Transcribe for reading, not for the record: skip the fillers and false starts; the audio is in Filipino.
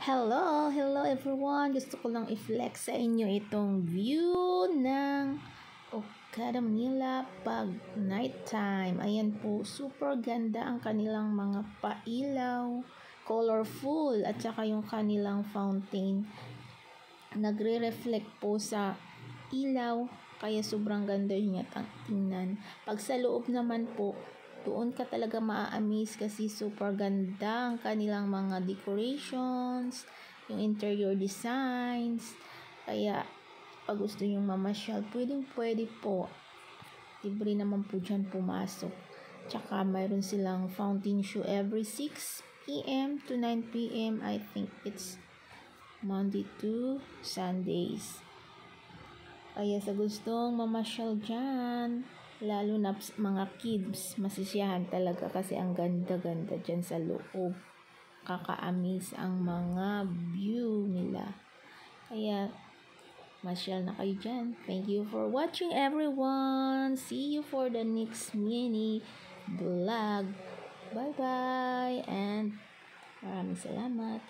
Hello everyone. Gusto ko lang i-flex sa inyo itong view ng Okada Manila pag nighttime. Ayan po, super ganda ang kanilang mga pailaw, colorful, at saka yung kanilang fountain. Nagre-reflect po sa ilaw, kaya sobrang ganda niya tingnan. Pag sa loob naman po, doon ka talaga maa-amaze kasi super ganda ang kanilang mga decorations, yung interior designs. Kaya pag gusto nyong mamasyal, pwede po. Libre naman po dyan pumasok. Tsaka mayroon silang fountain show every 6 p.m. to 9 p.m. I think it's Monday to Sundays. Kaya sa gustong mamasyal dyan, lalo na mga kids, masisiyahan talaga kasi ang ganda-ganda dyan sa loob. Kaka-amaze ang mga view nila. Kaya, masyal na kayo dyan. Thank you for watching everyone. See you for the next mini vlog. Bye-bye and maraming salamat.